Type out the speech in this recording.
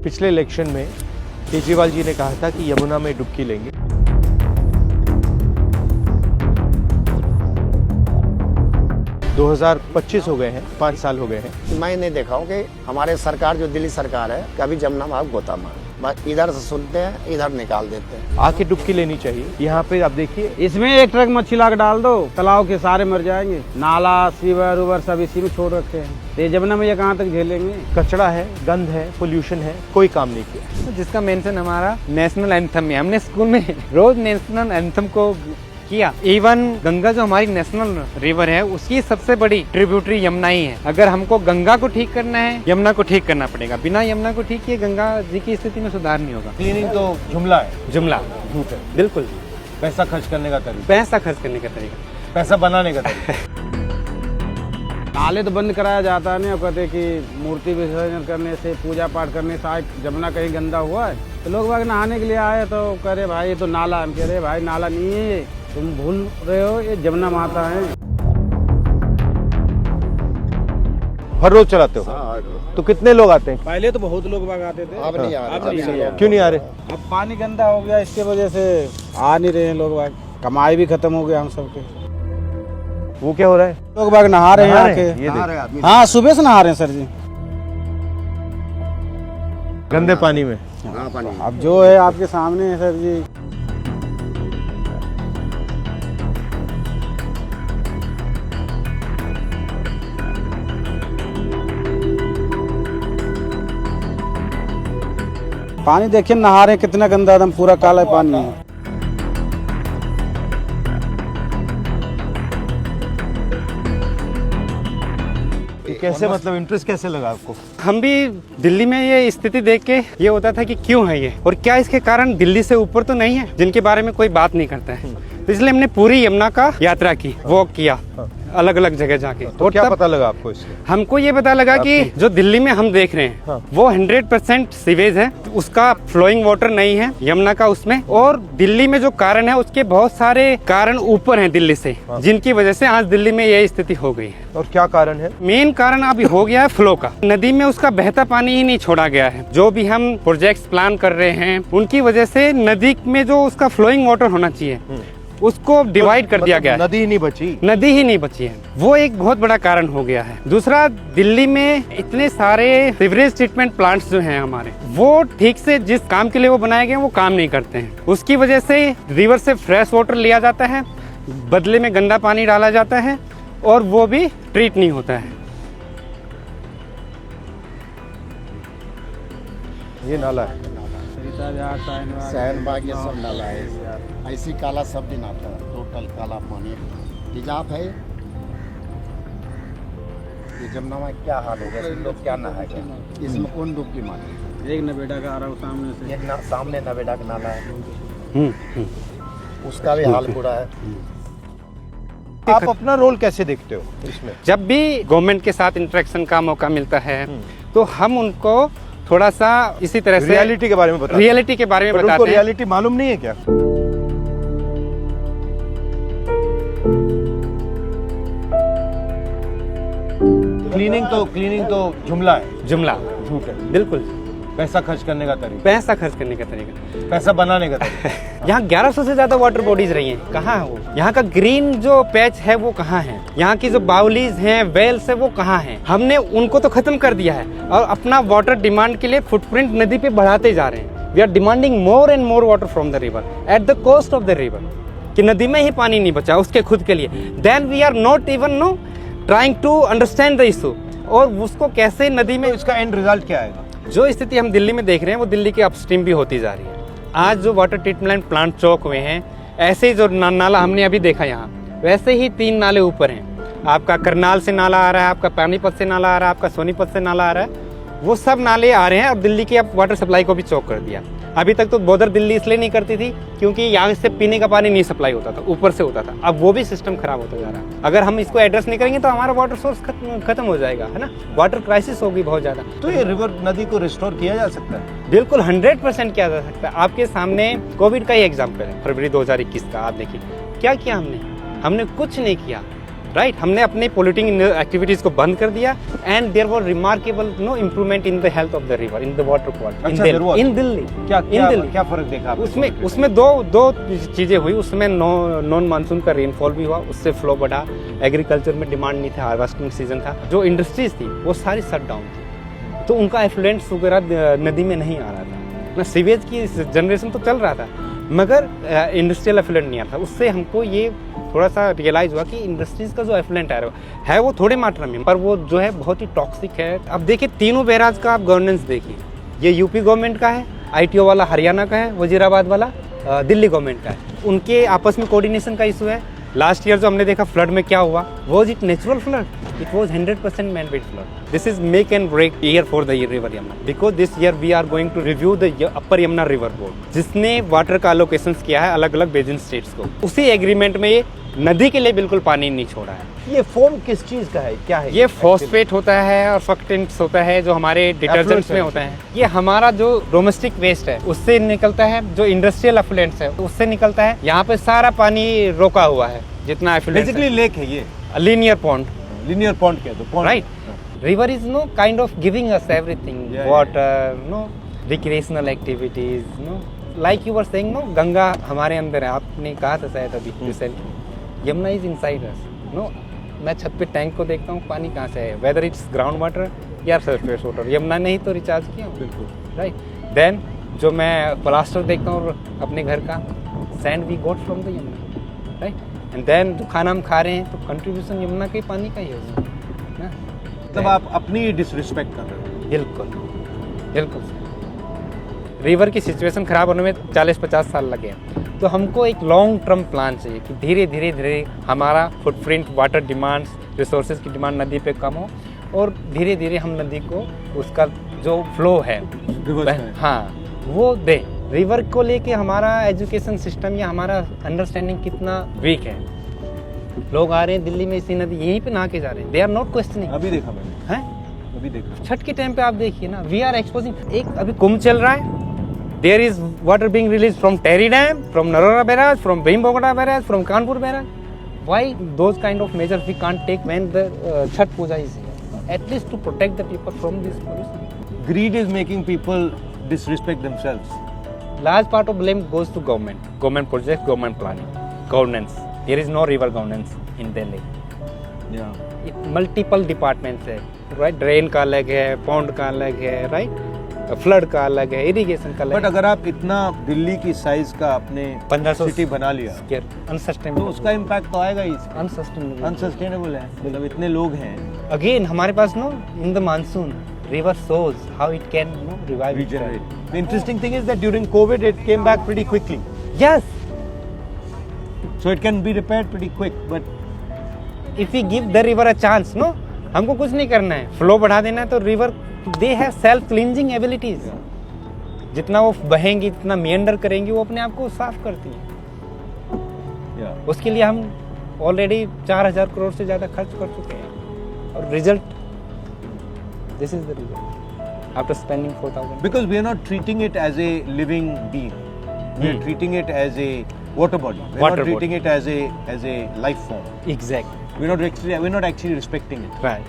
पिछले इलेक्शन में केजरीवाल जी ने कहा था कि यमुना में डुबकी लेंगे। दो 2025 हो गए हैं, 5 साल हो गए हैं। मैं नहीं देखा हूँ कि हमारे सरकार जो दिल्ली सरकार है कभी जमुना में गोता मार, बस इधर से सुनते हैं इधर निकाल देते हैं। आके डुबकी लेनी चाहिए। यहाँ पे आप देखिए, इसमें एक ट्रक मच्छी ला के डाल दो, तालाब के सारे मर जाएंगे। नाला सीवर उवर सब इसी में छोड़ रखे हैं। ये जमुना में ये कहाँ तक झेलेंगे? कचरा है, गंद है, पोल्यूशन है, कोई काम नहीं किया। जिसका मेंशन हमारा नेशनल एंथम में, हमने स्कूल में रोज नेशनल एंथम को किया। इवन गंगा जो हमारी नेशनल रिवर है उसकी सबसे बड़ी ट्रिब्यूटरी यमुना ही है। अगर हमको गंगा को ठीक करना है, यमुना को ठीक करना पड़ेगा। बिना यमुना को ठीक किए गंगा जी की स्थिति में सुधार नहीं होगा। क्लीनिंग तो जुमला है, जुमला झूठ है। बिल्कुल। पैसा खर्च करने का तरीका, पैसा खर्च करने का तरीका, पैसा बनाने का तरीका। नाले तो बंद कराया जाता है, नहीं और कहते कि मूर्ति विसर्जन करने से, पूजा पाठ करने से आज जमुना कहीं गंदा हुआ है। तो लोग बाग नहाने के लिए आए तो कह रहे भाई ये तो नाला। हम कह रहे भाई नाला नहीं है, तुम भूल रहे हो, ये जमुना माता है। हर रोज चलाते हो? तो कितने लोग आते हैं? पहले तो बहुत लोग बाग आते थे, अब नहीं आ अब नहीं आ रहे। क्यों नहीं आ रहे? अब पानी गंदा हो गया, इसके वजह से आ नहीं रहे हैं लोग बाग। कमाई भी खत्म हो गया हम सबके। वो क्या हो रहा है? लोग बाग नहा रहे हैं नहा आके। ये देख, हाँ, सुबह से नहा रहे हैं सर जी। गंदे पानी में। हाँ, पानी। अब जो है आपके सामने है सर जी। पानी देखिए, नहा रहे हैं, कितना गंदा, एकदम पूरा काला पानी है। कैसे, मतलब इंटरेस्ट कैसे लगा आपको? हम भी दिल्ली में ये स्थिति देख के ये होता था कि क्यों है ये, और क्या इसके कारण दिल्ली से ऊपर तो नहीं है जिनके बारे में कोई बात नहीं करता है। तो इसलिए हमने पूरी यमुना का यात्रा की, वॉक किया अलग अलग जगह जाके। तो क्या पता लगा आपको इससे? हमको ये पता लगा कि जो दिल्ली में हम देख रहे हैं हाँ। वो 100% सीवेज है, उसका फ्लोइंग वाटर नहीं है यमुना का उसमें। और दिल्ली में जो कारण है उसके बहुत सारे कारण ऊपर हैं दिल्ली से, हाँ। जिनकी वजह से आज दिल्ली में यही स्थिति हो गई है। और क्या कारण है? मेन कारण अभी हो गया है फ्लो का। नदी में उसका बहता पानी ही नहीं छोड़ा गया है। जो भी हम प्रोजेक्ट्स प्लान कर रहे हैं उनकी वजह से नदी में जो उसका फ्लोइंग वाटर होना चाहिए उसको डिवाइड कर दिया गया है। नदी ही नहीं बची। नदी ही नहीं बची है, वो एक बहुत बड़ा कारण हो गया है। दूसरा, दिल्ली में इतने सारे सीवरेज ट्रीटमेंट प्लांट्स जो हैं हमारे, वो ठीक से जिस काम के लिए वो बनाए गए हैं वो काम नहीं करते हैं। उसकी वजह से रिवर से फ्रेश वाटर लिया जाता है, बदले में गंदा पानी डाला जाता है और वो भी ट्रीट नहीं होता है। ये नाला है। शहर बाग ये सब नाला है, ऐसी काला सब दिन आता है, टोटल काला पानी तेजाब है। ये जमुना में क्या हाल होगा, लोग क्या नहाएगा, इसमें कौन डुबकी मारे? एक नवेड़ा का आ रहा है सामने से, एक सामने नवेड़ा का नाला है, उसका भी हाल बुरा है। आप अपना रोल कैसे देखते हो इसमें? जब भी गवर्नमेंट के साथ इंटरेक्शन का मौका मिलता है तो हम उनको थोड़ा सा इसी तरह से रियलिटी के बारे में बताते हैं। रियलिटी के बारे में पर बताते उनको हैं। रियलिटी मालूम नहीं है क्या? क्लीनिंग तो जुमला है, जुमला झूठ है। बिल्कुल। पैसा खर्च करने का तरीका, पैसा खर्च करने का तरीका। पैसा बनाने का तरीका। यहाँ 1100 से ज्यादा वाटर बॉडीज रही हैं, कहाँ है वो? यहाँ का ग्रीन जो पैच है वो कहाँ है? यहाँ की जो बाउलीज हैं, वेल्स है, वो कहाँ है? हमने उनको तो खत्म कर दिया है और अपना वाटर डिमांड के लिए फुटप्रिंट नदी पे बढ़ाते जा रहे हैं। We are demanding more and more water from the river at the cost of the river, कि नदी में ही पानी नहीं बचा उसके खुद के लिए। Then we are not even no trying to understand the issue, और उसको कैसे नदी में, इसका एंड रिजल्ट क्या आएगा? जो स्थिति हम दिल्ली में देख रहे हैं वो दिल्ली के अपस्ट्रीम भी होती जा रही है। आज जो वाटर ट्रीटमेंट प्लांट चौक हुए हैं, ऐसे ही जो नाला हमने अभी देखा यहाँ, वैसे ही 3 नाले ऊपर हैं। आपका करनाल से नाला आ रहा है, आपका पानीपत से नाला आ रहा है, आपका सोनीपत से नाला आ रहा है। वो सब नाले आ रहे हैं और दिल्ली की अब वाटर सप्लाई को भी चौक कर दिया। अभी तक तो बॉर्डर दिल्ली इसलिए नहीं करती थी क्योंकि यहाँ से पीने का पानी नहीं सप्लाई होता था, ऊपर से होता था। अब वो भी सिस्टम खराब होता जा रहा है। अगर हम इसको एड्रेस नहीं करेंगे तो हमारा वाटर सोर्स खत्म हो जाएगा, है ना। वाटर क्राइसिस होगी बहुत ज्यादा। तो ये रिवर नदी को रिस्टोर किया जा सकता है? बिल्कुल 100% किया जा सकता है। आपके सामने कोविड का ही एग्जाम्पल है, फरवरी 2021 का। आप देखिए क्या किया हमने कुछ नहीं किया। राइट हमने अपने पोल्यूटिंग एक्टिविटीज को बंद कर दिया and there was remarkable improvement in the health of the river in the water quality in Delhi क्या फर्क देखा आपने? उसमें दो चीजें हुई। उसमें नॉन मानसून का रेनफॉल भी हुआ, उससे फ्लो बढ़ा, एग्रीकल्चर में डिमांड नहीं था, हार्वेस्टिंग सीजन था। जो इंडस्ट्रीज थी वो सारी शट डाउन थी, तो उनका एफ्लुएंट्स वगैरह नदी में नहीं आ रहा था ना। सीवेज की जनरेशन तो चल रहा था मगर इंडस्ट्रियल एफ्लुएंट नहीं आ रहा था। उससे हमको ये थोड़ा सा रियलाइज हुआ कि इंडस्ट्रीज का जो एफ्लुएंट है वो थोड़े मात्रा में, पर वो जो है बहुत ही टॉक्सिक है। अब देखिए तीनों बैराज का आप गवर्नेंस देखिए, ये यूपी गवर्नमेंट का है, ITO वाला हरियाणा का है, वजीराबाद वाला दिल्ली गवर्नमेंट का है। उनके आपस में कोऑर्डिनेशन का इशू है। लास्ट ईयर जो हमने देखा फ्लड में क्या हुआ, was it natural flood? It was 100% man-made flood. This is make and break year for the river Yamuna. Because this year we are going to review the upper Yamuna river board, जिसने water का allocations किया है अलग अलग basin states को। उसी agreement में ये नदी के लिए बिल्कुल पानी नहीं छोड़ा है। ये फोम किस चीज का है, क्या है? ये फॉस्फेट होता है और फक्टेंट्स होता है जो हमारे डिटर्जेंट्स में होता है। ये हमारा जो डोमेस्टिक वेस्ट है उससे निकलता है, जो इंडस्ट्रियल एफ्लुएंट्स है उससे निकलता है। यहाँ पे सारा पानी रोका हुआ है जितना एफ्लुएंट। बेसिकली लेक है ये, लीनियर पॉन्ड। linear pond क्या है? तो pond Right. River is kind of giving us everything. Yeah, Water, recreational activities, like you were saying, Ganga हमारे अंदर है। आपने कहा था शायद अभी recently, Yamuna is inside us. मैं छत पे टैंक को देखता हूँ, पानी कहाँ से है, वेदर इट्स ग्राउंड वाटर या सरफेस वाटर। यमुना ने ही तो रिचार्ज किया। बिल्कुल राइट। देन जो मैं प्लास्टर देखता हूँ अपने घर का, sand we got from the Yamuna, right. And then जो खाना हम खा रहे हैं तो कंट्रीब्यूशन यमुना के पानी का ही है ना। मतलब आप अपनी डिसरिस्पेक्ट कर रहे हो। बिल्कुल बिल्कुल। रिवर की सिचुएशन खराब होने में 40-50 साल लगे हैं, तो हमको एक लॉन्ग टर्म प्लान चाहिए कि धीरे धीरे हमारा फुटप्रिंट, वाटर डिमांड्स, रिसोर्सेज की डिमांड नदी पे कम हो और धीरे धीरे हम नदी को उसका जो फ्लो है हाँ वो दे। रिवर को लेके हमारा एजुकेशन सिस्टम या हमारा अंडरस्टैंडिंग कितना वीक है। लोग आ रहे हैं दिल्ली में इसी नदी यहीं पे नहा के जा रहे हैं, दे आर नॉट क्वेश्चनिंग। अभी देखा मैंने, हैं अभी देखा छठ के टाइम पे आप देखिए ना, वी आर एक्सपोजिंग। एक अभी कुंभ चल रहा है, there is water being release from Tehri dam, from Narora barrage, from Bhimgoda barrage, from Kanpur barrage. Why those kind of measures we can't take when the Chhath puja is here, at least to protect the people from this pollution. Greed is making people disrespect themselves. Large part of blame goes to government projects, government planning, governance. There is no river governance in Delhi. Yeah. Multiple departments है, right? Drain का अलग है, pond का अलग है, right? Flood का अलग है, irrigation का अलग है। But अगर आप इतना दिल्ली की साइज का अपने 1500 सिटी बना लिया unsustainable, तो उसका इम्पैक्ट तो आएगा ही। unsustainable है, मतलब इतने लोग हैं। Again हमारे पास in the monsoon river shows how it can revive Regenerate. itself. The interesting thing is that during COVID it came back pretty quickly. Yes, So it can be repaired pretty quick. But if we give the river a chance, हमको कुछ नहीं करना है, flow बढ़ा देना है। तो river they have self cleansing abilities. जितना वो बहेंगी, जितना मेंडर करेंगी, वो अपने आप को साफ करती है। उसके लिए हम ऑलरेडी 4000 करोड़ से ज्यादा खर्च कर चुके हैं और result this is the result after spending 4000। because we are not treating it as a living being, we are treating it as a water body. We are not treating it as a life form. Exactly. We're not actually respecting it. Right.